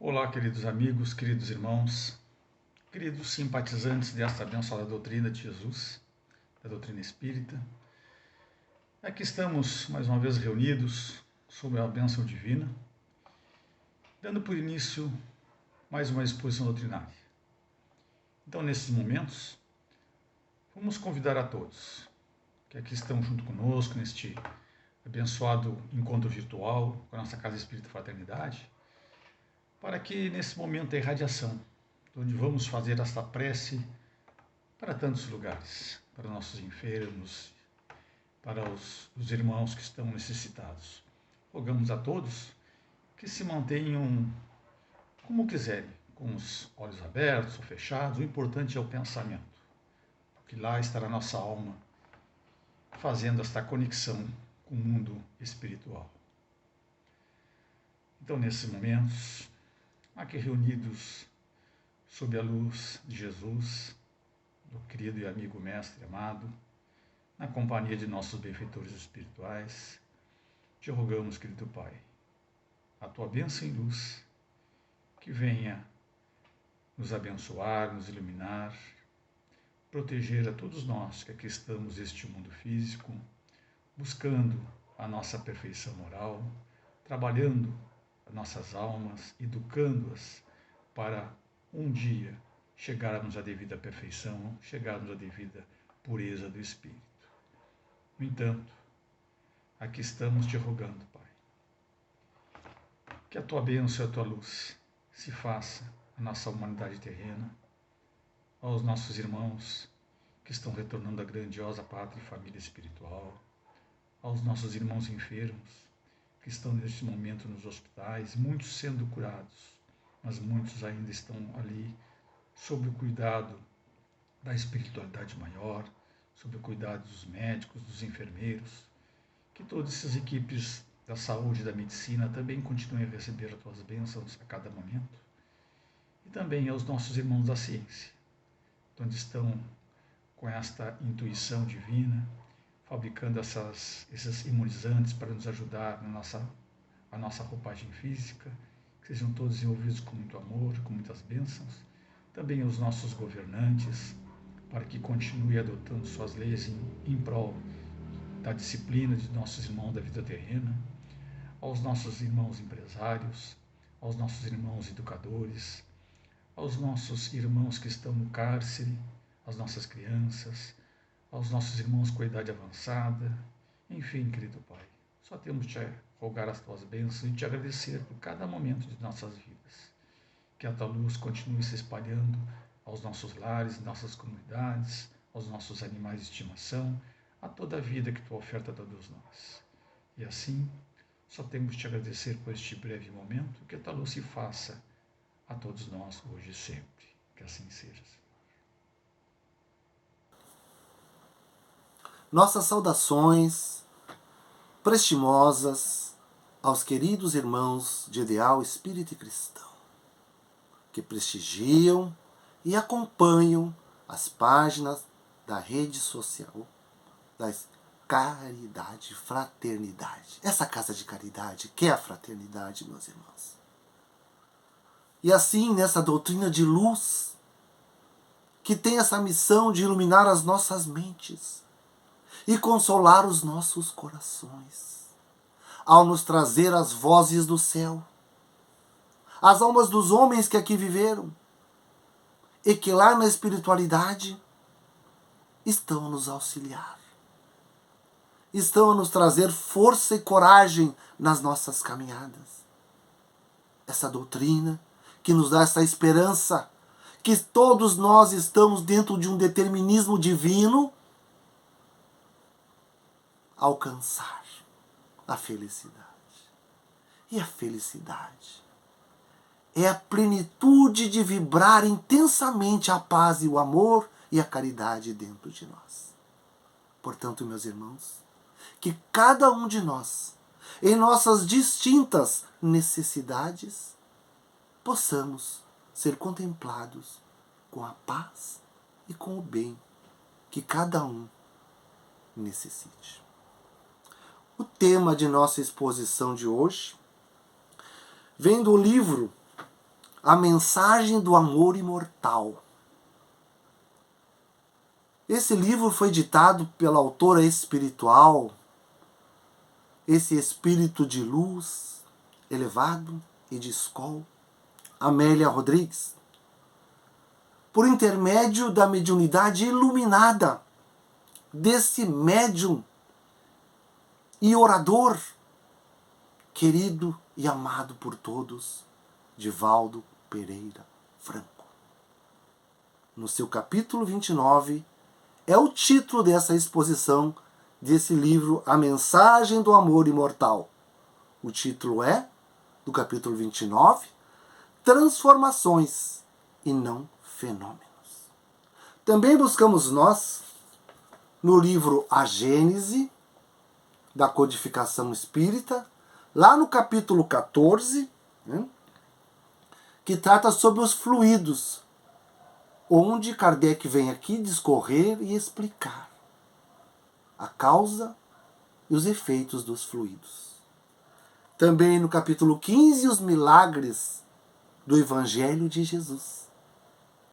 Olá, queridos amigos, queridos irmãos, queridos simpatizantes desta abençoada doutrina de Jesus, da doutrina espírita. Aqui estamos mais uma vez reunidos sob a bênção divina, dando por início mais uma exposição doutrinária. Então, nesses momentos, vamos convidar a todos que aqui estão junto conosco neste abençoado encontro virtual com a nossa Casa Espírita Fraternidade, para que nesse momento da irradiação, onde vamos fazer esta prece para tantos lugares, para nossos enfermos, para os irmãos que estão necessitados. Rogamos a todos que se mantenham como quiserem, com os olhos abertos ou fechados. O importante é o pensamento, porque lá estará nossa alma fazendo esta conexão com o mundo espiritual. Então, nesses momentos, aqui reunidos sob a luz de Jesus, do querido e amigo mestre amado, na companhia de nossos benfeitores espirituais, te rogamos, querido Pai, a tua bênção e luz, que venha nos abençoar, nos iluminar, proteger a todos nós que aqui estamos neste mundo físico, buscando a nossa perfeição moral, trabalhando as nossas almas, educando-as para um dia chegarmos à devida perfeição, chegarmos à devida pureza do Espírito. No entanto, aqui estamos te rogando, Pai, que a tua bênção e a tua luz se faça à nossa humanidade terrena, aos nossos irmãos que estão retornando à grandiosa pátria e família espiritual, aos nossos irmãos enfermos que estão neste momento nos hospitais, muitos sendo curados, mas muitos ainda estão ali sob o cuidado da espiritualidade maior, sob o cuidado dos médicos, dos enfermeiros, que todas essas equipes da saúde e da medicina também continuem a receber as tuas bênçãos a cada momento. E também aos nossos irmãos da ciência, onde estão com esta intuição divina, fabricando esses imunizantes para nos ajudar a nossa roupagem física, que sejam todos envolvidos com muito amor, com muitas bênçãos. Também aos nossos governantes, para que continue adotando suas leis em prol da disciplina de nossos irmãos da vida terrena, aos nossos irmãos empresários, aos nossos irmãos educadores, aos nossos irmãos que estão no cárcere, às nossas crianças, aos nossos irmãos com a idade avançada, enfim, querido Pai, só temos te rogar as tuas bênçãos e te agradecer por cada momento de nossas vidas. Que a tua luz continue se espalhando aos nossos lares, nossas comunidades, aos nossos animais de estimação, a toda a vida que tu oferta a todos nós. E assim, só temos te agradecer por este breve momento, que a tua luz se faça a todos nós, hoje e sempre. Que assim seja, Senhor. Nossas saudações prestimosas aos queridos irmãos de ideal espírita e cristão, que prestigiam e acompanham as páginas da rede social da Caridade e Fraternidade. Essa casa de caridade que é a fraternidade, meus irmãos. E assim, nessa doutrina de luz, que tem essa missão de iluminar as nossas mentes e consolar os nossos corações, ao nos trazer as vozes do céu, as almas dos homens que aqui viveram, e que lá na espiritualidade estão a nos auxiliar, estão a nos trazer força e coragem nas nossas caminhadas. Essa doutrina que nos dá essa esperança, que todos nós estamos dentro de um determinismo divino, alcançar a felicidade. E a felicidade é a plenitude de vibrar intensamente a paz e o amor e a caridade dentro de nós. Portanto, meus irmãos, que cada um de nós, em nossas distintas necessidades, possamos ser contemplados com a paz e com o bem que cada um necessite. O tema de nossa exposição de hoje vem do livro A Mensagem do Amor Imortal. Esse livro foi ditado pela autora espiritual, esse espírito de luz elevado e de escola, Amélia Rodrigues, por intermédio da mediunidade iluminada desse médium e orador querido e amado por todos, Divaldo Pereira Franco. No seu capítulo 29, é o título dessa exposição, desse livro, A Mensagem do Amor Imortal. O título é, do capítulo 29, Transformações e não Fenômenos. Também buscamos nós, no livro A Gênese, da Codificação Espírita, lá no capítulo 14, que trata sobre os fluidos, onde Kardec vem aqui discorrer e explicar a causa e os efeitos dos fluidos. Também no capítulo 15, os milagres do Evangelho de Jesus,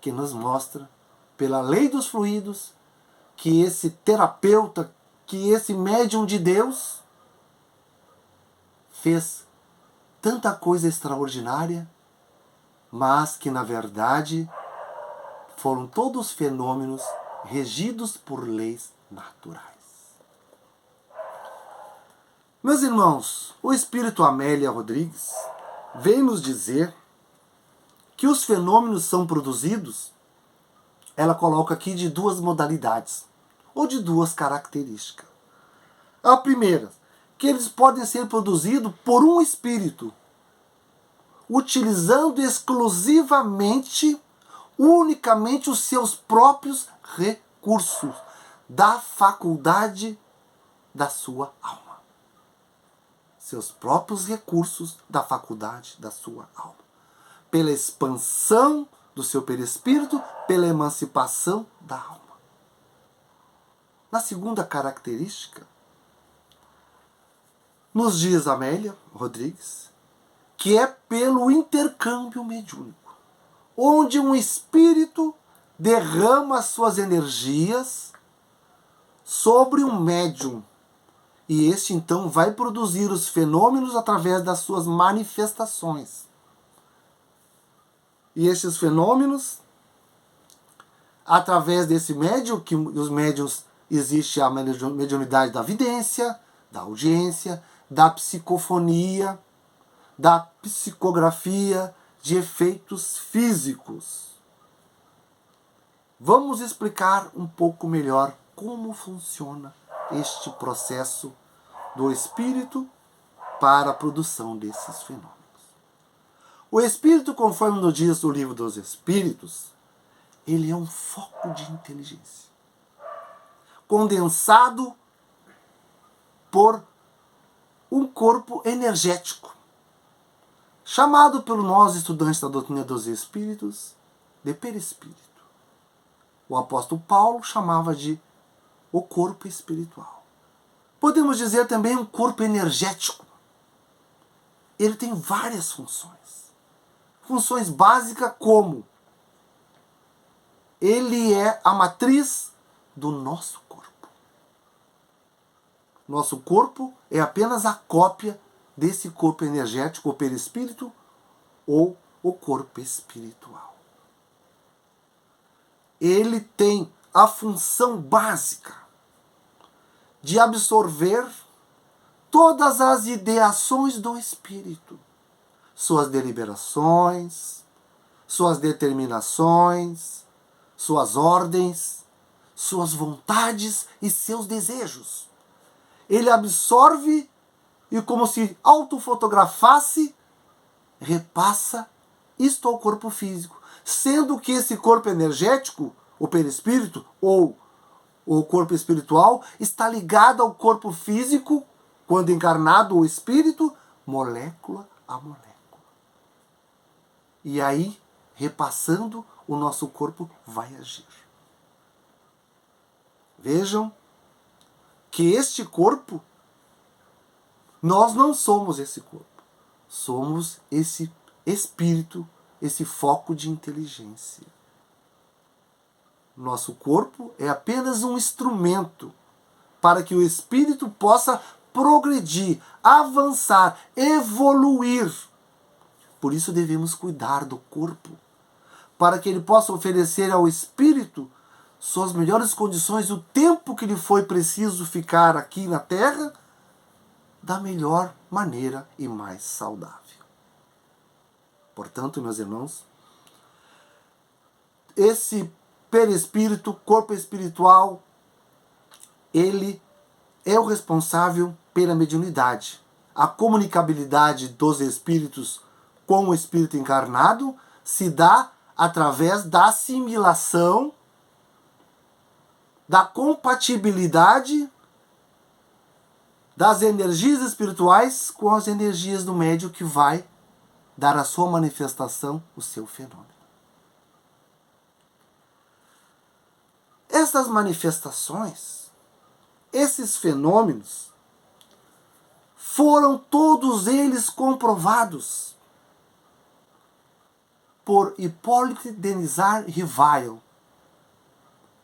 que nos mostra, pela lei dos fluidos, que esse terapeuta, que esse médium de Deus fez tanta coisa extraordinária, mas que, na verdade, foram todos fenômenos regidos por leis naturais. Meus irmãos, o Espírito Amélia Rodrigues vem nos dizer que os fenômenos são produzidos, ela coloca aqui, de duas modalidades, ou de duas características. A primeira, que eles podem ser produzidos por um espírito, utilizando exclusivamente, unicamente os seus próprios recursos da faculdade da sua alma. Seus próprios recursos da faculdade da sua alma. Pela expansão do seu perispírito, pela emancipação da alma. Na segunda característica, nos diz Amélia Rodrigues, que é pelo intercâmbio mediúnico, onde um espírito derrama suas energias sobre um médium, e este então vai produzir os fenômenos através das suas manifestações. E estes fenômenos, através desse médium, que os médiums, existe a mediunidade da vidência, da audiência, da psicofonia, da psicografia, de efeitos físicos. Vamos explicar um pouco melhor como funciona este processo do espírito para a produção desses fenômenos. O espírito, conforme nos diz o Livro dos Espíritos, ele é um foco de inteligência, condensado por um corpo energético, chamado pelo nós estudantes da doutrina dos Espíritos de perispírito. O apóstolo Paulo chamava de o corpo espiritual. Podemos dizer também um corpo energético. Ele tem várias funções. Funções básicas como ele é a matriz do nosso corpo. Nosso corpo é apenas a cópia desse corpo energético, o perispírito ou o corpo espiritual. Ele tem a função básica de absorver todas as ideações do espírito, suas deliberações, suas determinações, suas ordens, suas vontades e seus desejos. Ele absorve e, como se autofotografasse, repassa isto ao corpo físico, sendo que esse corpo energético, o perispírito ou o corpo espiritual, está ligado ao corpo físico, quando encarnado o espírito, molécula a molécula. E aí, repassando, o nosso corpo vai agir. Vejam que este corpo, nós não somos esse corpo. Somos esse espírito esse foco de inteligência. Nosso corpo é apenas um instrumento para que o espírito possa progredir, avançar, evoluir. Por isso devemos cuidar do corpo, para que ele possa oferecer ao espírito suas melhores condições, o tempo que lhe foi preciso ficar aqui na Terra, da melhor maneira e mais saudável. Portanto, meus irmãos, esse perispírito, corpo espiritual, ele é o responsável pela mediunidade. A comunicabilidade dos espíritos com o espírito encarnado se dá através da assimilação, da compatibilidade das energias espirituais com as energias do médium, que vai dar a sua manifestação, o seu fenômeno. Essas manifestações, esses fenômenos, foram todos eles comprovados por Hippolyte Denisard Rivail,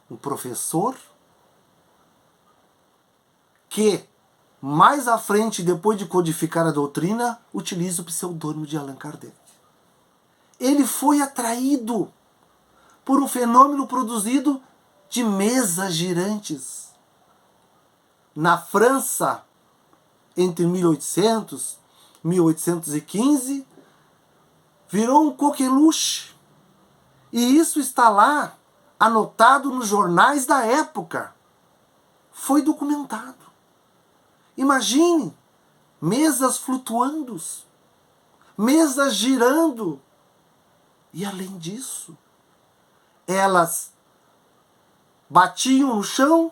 um professor que, mais à frente, depois de codificar a doutrina, utiliza o pseudônimo de Allan Kardec. Ele foi atraído por um fenômeno produzido de mesas girantes. Na França, entre 1800 e 1815, virou um coqueluche. E isso está lá, anotado nos jornais da época. Foi documentado. Imagine, mesas flutuando, mesas girando. E além disso, elas batiam no chão,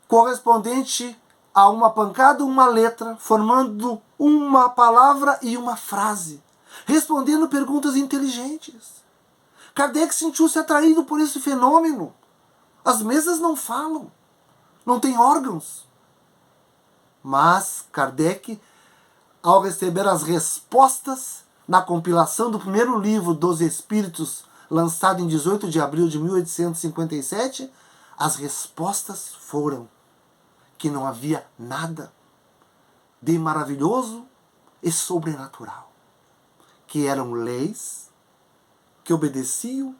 correspondente a uma pancada, uma letra, formando uma palavra e uma frase, respondendo perguntas inteligentes. Kardec sentiu-se atraído por esse fenômeno. As mesas não falam, não têm órgãos. Mas Kardec, ao receber as respostas na compilação do primeiro livro dos Espíritos, lançado em 18 de abril de 1857, as respostas foram que não havia nada de maravilhoso e sobrenatural, que eram leis que obedeciam,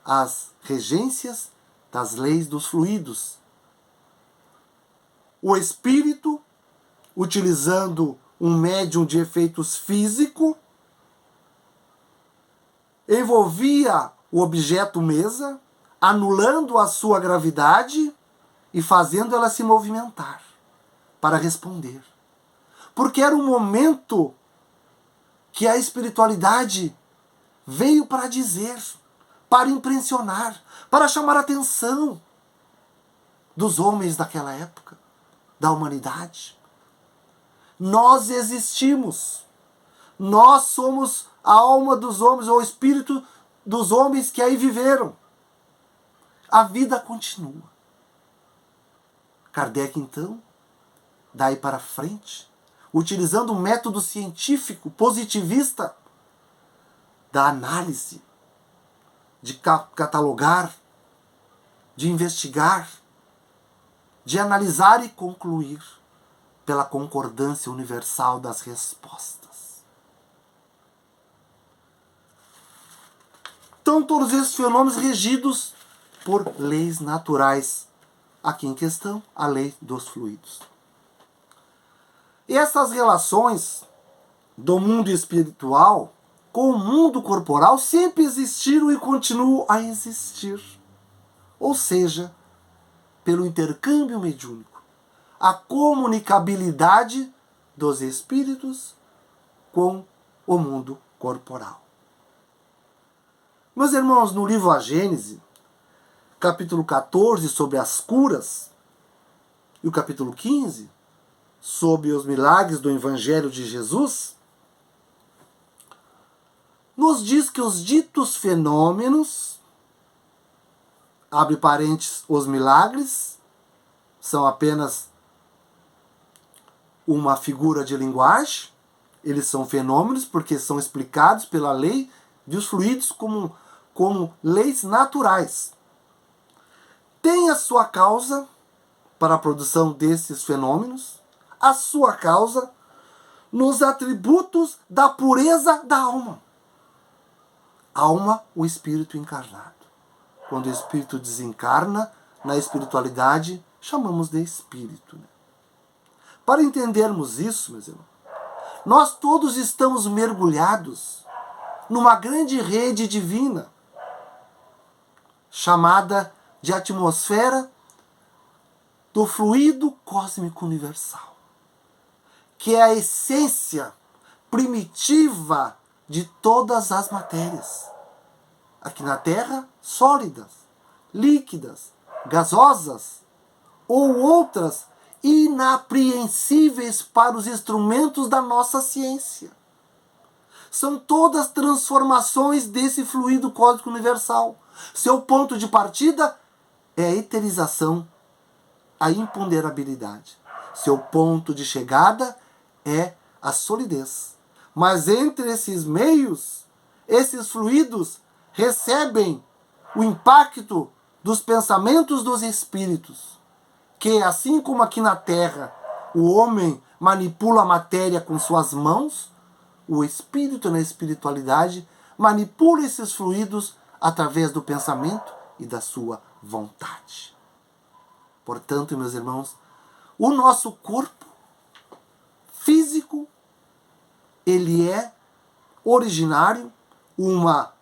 às regências das leis dos fluidos. O espírito, utilizando um médium de efeitos físico, envolvia o objeto mesa, anulando a sua gravidade e fazendo ela se movimentar para responder. Porque era um momento que a espiritualidade veio para dizer, para impressionar, para chamar a atenção dos homens daquela época, da humanidade. Nós existimos. Nós somos a alma dos homens, ou o espírito dos homens que aí viveram. A vida continua. Kardec, então, daí para frente, utilizando um método científico, positivista, da análise, de catalogar, de investigar, de analisar e concluir pela concordância universal das respostas. Então, todos esses fenômenos regidos por leis naturais. Aqui em questão, a lei dos fluidos. E essas relações do mundo espiritual com o mundo corporal sempre existiram e continuam a existir. Ou seja, pelo intercâmbio mediúnico, a comunicabilidade dos espíritos com o mundo corporal. Meus irmãos, no livro A Gênese, capítulo 14, sobre as curas, e o capítulo 15, sobre os milagres do Evangelho de Jesus, nos diz que os ditos fenômenos, abre parênteses, os milagres, são apenas uma figura de linguagem, Eles são fenômenos porque são explicados pela lei dos fluidos como leis naturais. Tem a sua causa para a produção desses fenômenos, a sua causa nos atributos da pureza da alma. Alma, o espírito encarnado. Quando o espírito desencarna, na espiritualidade, chamamos de espírito. Para entendermos isso, meus irmãos, nós todos estamos mergulhados numa grande rede divina, chamada de atmosfera do fluido cósmico universal, que é a essência primitiva de todas as matérias. Aqui na Terra, sólidas, líquidas, gasosas ou outras inapreensíveis para os instrumentos da nossa ciência. São todas transformações desse fluido cósmico universal. Seu ponto de partida é a eterização, a imponderabilidade. Seu ponto de chegada é a solidez. Mas entre esses meios, esses fluidos recebem o impacto dos pensamentos dos espíritos, que assim como aqui na Terra o homem manipula a matéria com suas mãos, o espírito na espiritualidade manipula esses fluidos através do pensamento e da sua vontade. Portanto, meus irmãos, o nosso corpo físico, ele é originário, uma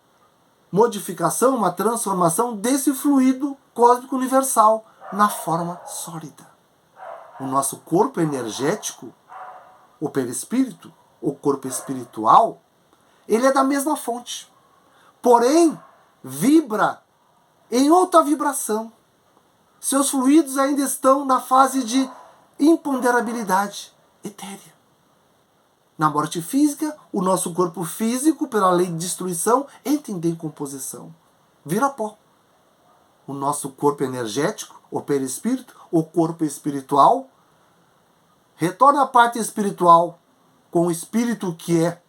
modificação, uma transformação desse fluido cósmico universal na forma sólida. O nosso corpo energético, o perispírito, o corpo espiritual, ele é da mesma fonte. Porém, vibra em outra vibração. Seus fluidos ainda estão na fase de imponderabilidade etérea. Na morte física, o nosso corpo físico, pela lei de destruição, entra em decomposição. Vira pó. O nosso corpo energético, o perispírito, o corpo espiritual, retorna à parte espiritual com o espírito que é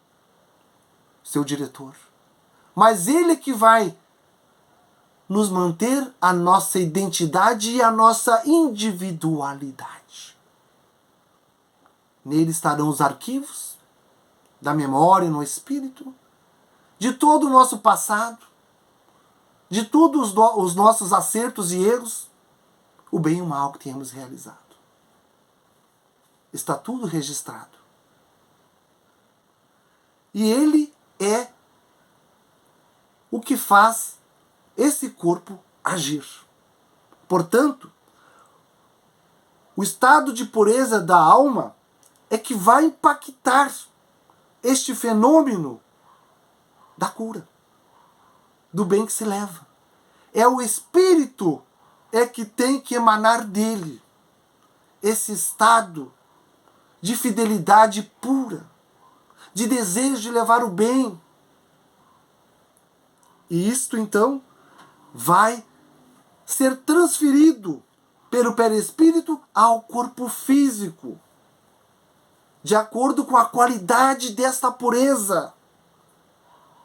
seu diretor. Mas ele é que vai nos manter a nossa identidade e a nossa individualidade. Nele estarão os arquivos da memória no espírito, de todo o nosso passado, de todos os nossos acertos e erros, o bem e o mal que temos realizado. Está tudo registrado. E ele é o que faz esse corpo agir. Portanto, o estado de pureza da alma é que vai impactar este fenômeno da cura, do bem que se leva. É o espírito que tem que emanar dele esse estado de fidelidade pura, de desejo de levar o bem. E isto, então, vai ser transferido pelo perispírito ao corpo físico, de acordo com a qualidade desta pureza.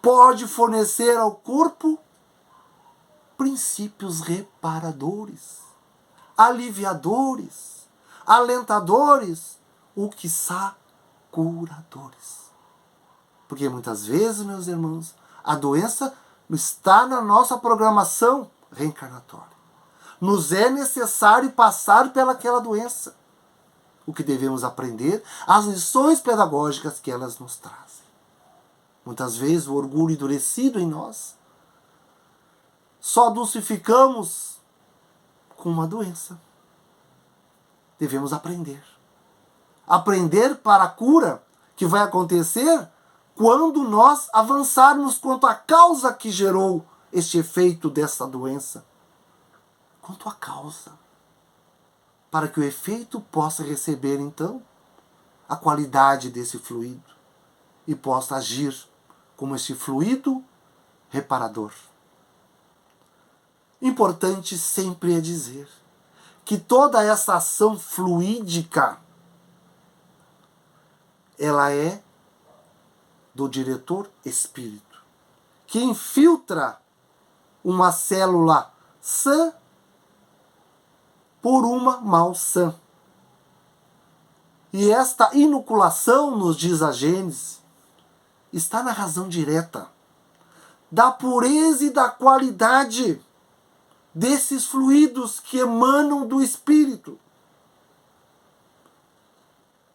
Pode fornecer ao corpo princípios reparadores, aliviadores, alentadores, ou quiçá curadores. Porque muitas vezes, meus irmãos, a doença está na nossa programação reencarnatória. Nos é necessário passar pelaquela doença. O que devemos aprender, as lições pedagógicas que elas nos trazem. Muitas vezes o orgulho endurecido em nós, só dulcificamos com uma doença. Devemos aprender. Aprender para a cura que vai acontecer quando nós avançarmos quanto à causa que gerou este efeito dessa doença. Quanto à causa. Para que o efeito possa receber, então, a qualidade desse fluido e possa agir como esse fluido reparador. Importante sempre é dizer que toda essa ação fluídica, ela é do diretor espírito, que infiltra uma célula sã por uma malsã. E esta inoculação, nos diz a Gênese, está na razão direta da pureza e da qualidade desses fluidos que emanam do Espírito,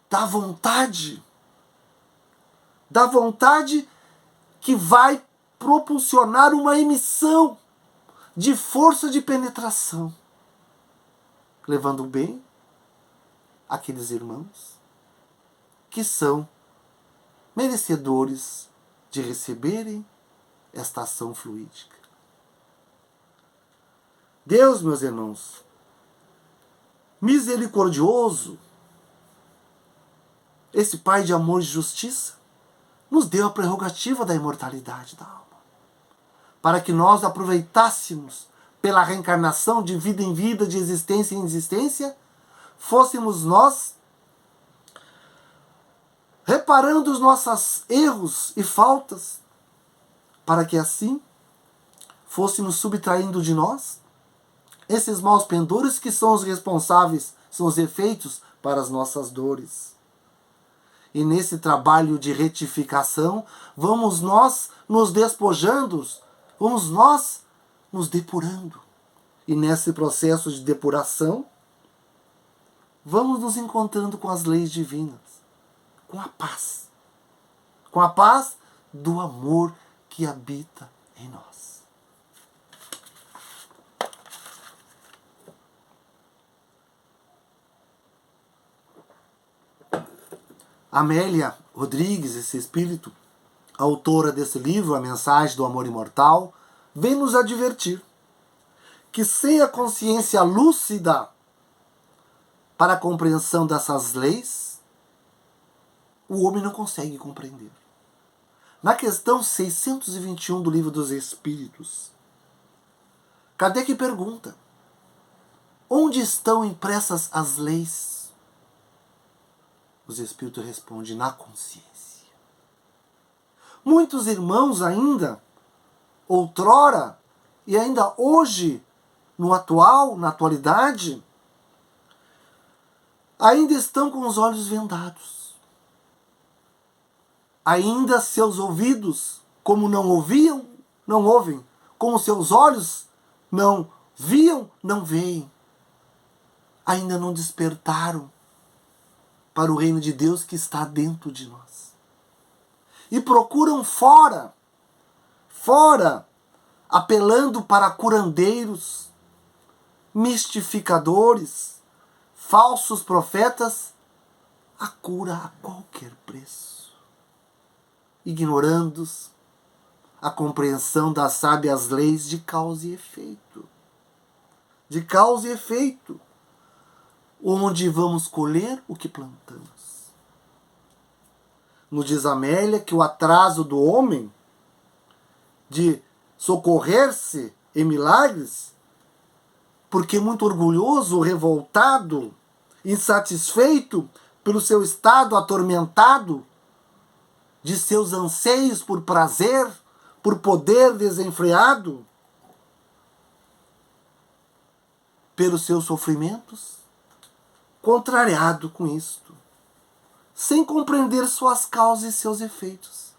da vontade que vai propulsionar uma emissão de força de penetração, levando bem aqueles irmãos que são merecedores de receberem esta ação fluídica. Deus, meus irmãos, misericordioso, esse Pai de amor e justiça, nos deu a prerrogativa da imortalidade da alma, para que nós aproveitássemos pela reencarnação de vida em vida, de existência em existência, fôssemos nós reparando os nossos erros e faltas, para que assim fôssemos subtraindo de nós esses maus pendores que são os responsáveis, são os efeitos para as nossas dores. E nesse trabalho de retificação, vamos nós nos despojando, vamos nós nos depurando. E nesse processo de depuração, vamos nos encontrando com as leis divinas, com a paz do amor que habita em nós. Amélia Rodrigues, esse espírito, autora desse livro, A Mensagem do Amor Imortal, vem nos advertir que sem a consciência lúcida para a compreensão dessas leis, o homem não consegue compreender. Na questão 621 do Livro dos Espíritos, Kardec pergunta: onde estão impressas as leis? Os Espíritos respondem: na consciência. Muitos irmãos ainda, outrora, e ainda hoje, na atualidade, ainda estão com os olhos vendados. Ainda seus ouvidos, como não ouviam, não ouvem. Como seus olhos não viam, não veem. Ainda não despertaram para o reino de Deus que está dentro de nós. E procuram fora, apelando para curandeiros, mistificadores, falsos profetas, a cura a qualquer preço, ignorando a compreensão das sábias leis de causa e efeito. De causa e efeito, onde vamos colher o que plantamos. Nos diz Amélia que o atraso do homem de socorrer-se em milagres, porque muito orgulhoso, revoltado, insatisfeito pelo seu estado atormentado, de seus anseios por prazer, por poder desenfreado, pelos seus sofrimentos, contrariado com isto, sem compreender suas causas e seus efeitos.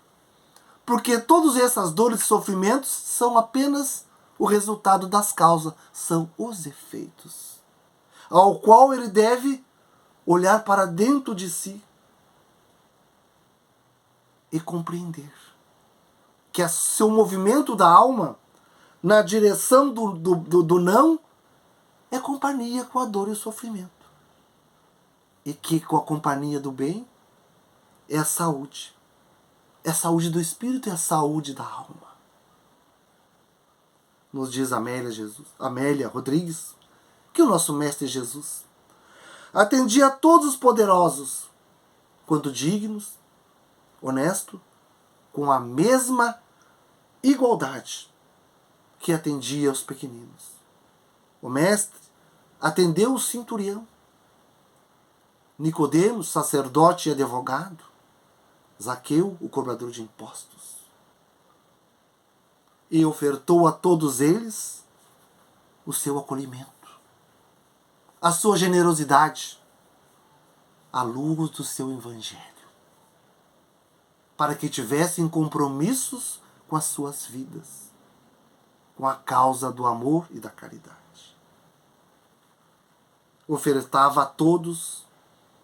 Porque todas essas dores e sofrimentos são apenas o resultado das causas, são os efeitos, ao qual ele deve olhar para dentro de si e compreender que o seu movimento da alma na direção do não é companhia com a dor e o sofrimento. E que com a companhia do bem é a saúde. É a saúde do espírito e a saúde da alma. Nos diz Amélia Rodrigues, que o nosso Mestre Jesus atendia a todos os poderosos, quanto dignos, honesto, com a mesma igualdade que atendia aos pequeninos. O Mestre atendeu o centurião, Nicodemos, sacerdote e advogado, Zaqueu, o cobrador de impostos. E ofertou a todos eles o seu acolhimento, a sua generosidade, à luz do seu evangelho, para que tivessem compromissos com as suas vidas, com a causa do amor e da caridade. Ofertava a todos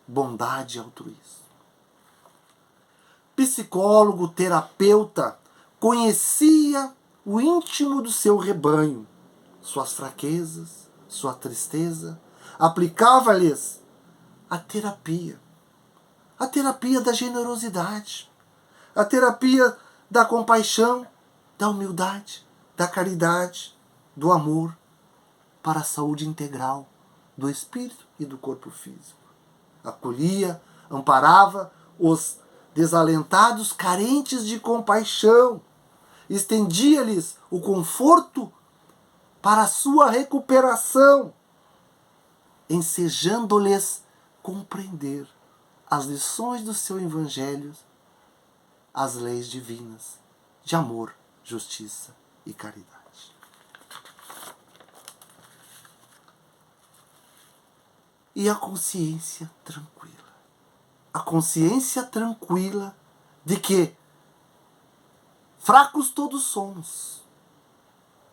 bondade e altruísmo. Psicólogo, terapeuta, conhecia o íntimo do seu rebanho, suas fraquezas, sua tristeza, aplicava-lhes a terapia da generosidade, a terapia da compaixão, da humildade, da caridade, do amor, para a saúde integral do espírito e do corpo físico. Acolhia, amparava os desalentados, carentes de compaixão, estendia-lhes o conforto para a sua recuperação, ensejando-lhes compreender as lições do seu evangelho, as leis divinas de amor, justiça e caridade. E a consciência tranquila. A consciência tranquila de que fracos todos somos.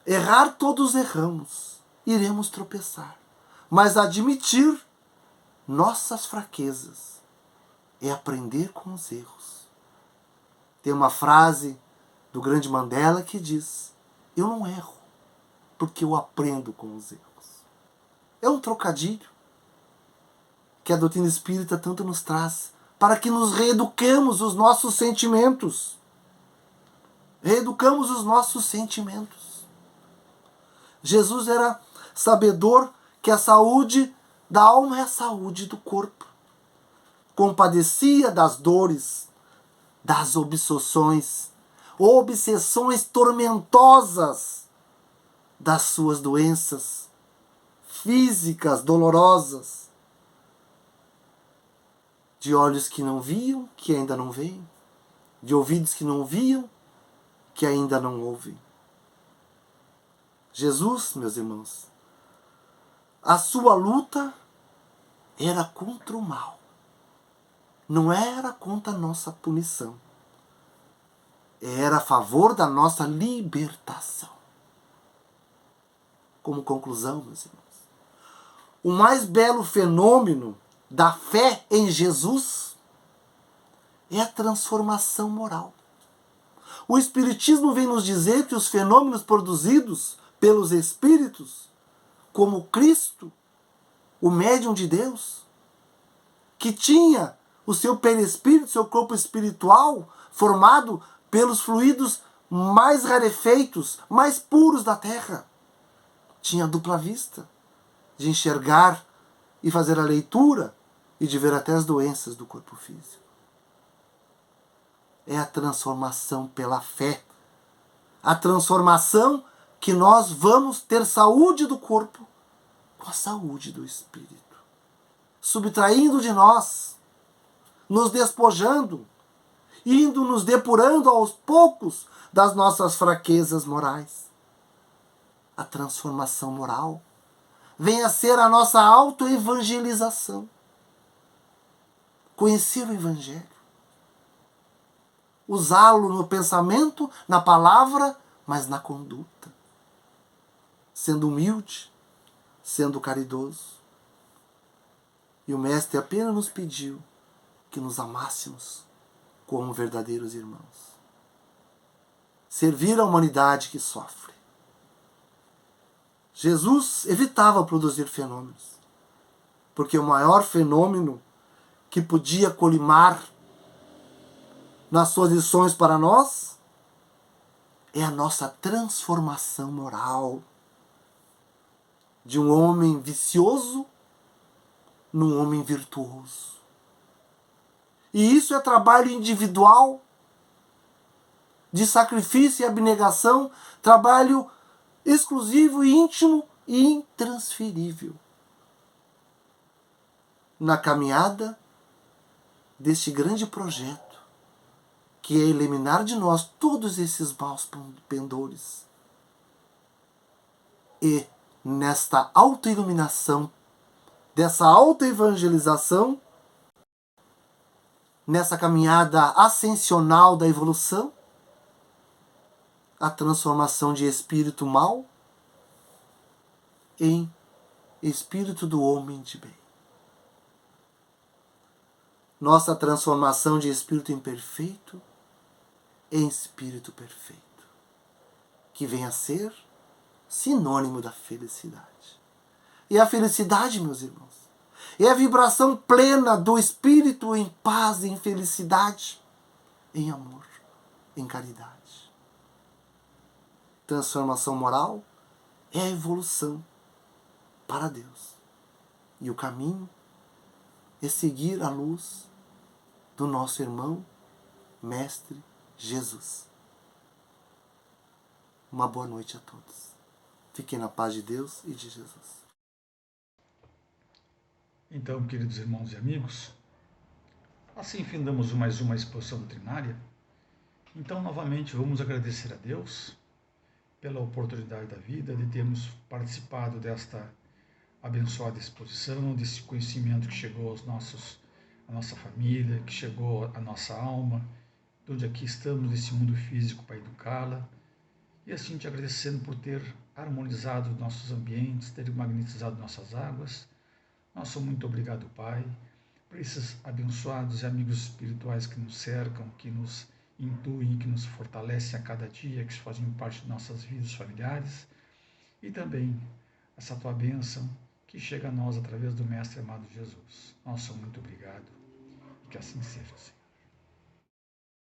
Errar todos erramos. Iremos tropeçar. Mas admitir nossas fraquezas é aprender com os erros. Tem uma frase do grande Mandela que diz: eu não erro, porque eu aprendo com os erros. É um trocadilho que a doutrina espírita tanto nos traz, para que nos reeduquemos os nossos sentimentos. Reeducamos os nossos sentimentos. Jesus era sabedor que a saúde da alma é a saúde do corpo. Compadecia das dores, das obsessões tormentosas das suas doenças físicas dolorosas, de olhos que não viam, que ainda não veem, de ouvidos que não ouviam, que ainda não ouvem. Jesus, meus irmãos, a sua luta era contra o mal, não era contra a nossa punição, era a favor da nossa libertação. Como conclusão, meus irmãos, o mais belo fenômeno da fé em Jesus é a transformação moral. O Espiritismo vem nos dizer que os fenômenos produzidos pelos Espíritos, como Cristo, o médium de Deus, que tinha o seu perispírito, seu corpo espiritual, formado pelos fluidos mais rarefeitos, mais puros da terra, tinha dupla vista, de enxergar e fazer a leitura e de ver até as doenças do corpo físico. É a transformação pela fé. A transformação que nós vamos ter saúde do corpo com a saúde do espírito. Subtraindo de nós, nos despojando, indo nos depurando aos poucos das nossas fraquezas morais. A transformação moral vem a ser a nossa autoevangelização. Conhecer o Evangelho. Usá-lo no pensamento, na palavra, mas na conduta. Sendo humilde, sendo caridoso. E o Mestre apenas nos pediu que nos amássemos como verdadeiros irmãos. Servir a humanidade que sofre. Jesus evitava produzir fenômenos, porque o maior fenômeno que podia colimar nas suas lições para nós é a nossa transformação moral de um homem vicioso num homem virtuoso. E isso é trabalho individual, de sacrifício e abnegação, trabalho exclusivo, íntimo e intransferível na caminhada deste grande projeto que é eliminar de nós todos esses maus pendores. E nesta autoiluminação, dessa autoevangelização, nessa caminhada ascensional da evolução, a transformação de espírito mau em espírito do homem de bem. Nossa transformação de espírito imperfeito em espírito perfeito, que vem a ser sinônimo da felicidade. E a felicidade, meus irmãos, é a vibração plena do espírito em paz, em felicidade, em amor, em caridade. Transformação moral é a evolução para Deus. E o caminho é seguir a luz do nosso irmão, Mestre Jesus. Uma boa noite a todos. Fiquem na paz de Deus e de Jesus. Então, queridos irmãos e amigos, assim findamos mais uma exposição doutrinária. Então, novamente, vamos agradecer a Deus pela oportunidade da vida de termos participado desta abençoada exposição, desse conhecimento que chegou à nossa família, que chegou à nossa alma, de onde aqui estamos nesse mundo físico para educá-la. E assim te agradecendo por ter harmonizado nossos ambientes, ter magnetizado nossas águas. Nosso muito obrigado, Pai, por esses abençoados e amigos espirituais que nos cercam, que nos intuem, que nos fortalecem a cada dia, que fazem parte de nossas vidas familiares, e também essa tua bênção que chega a nós através do Mestre amado Jesus. Nosso muito obrigado, e que assim seja, Senhor.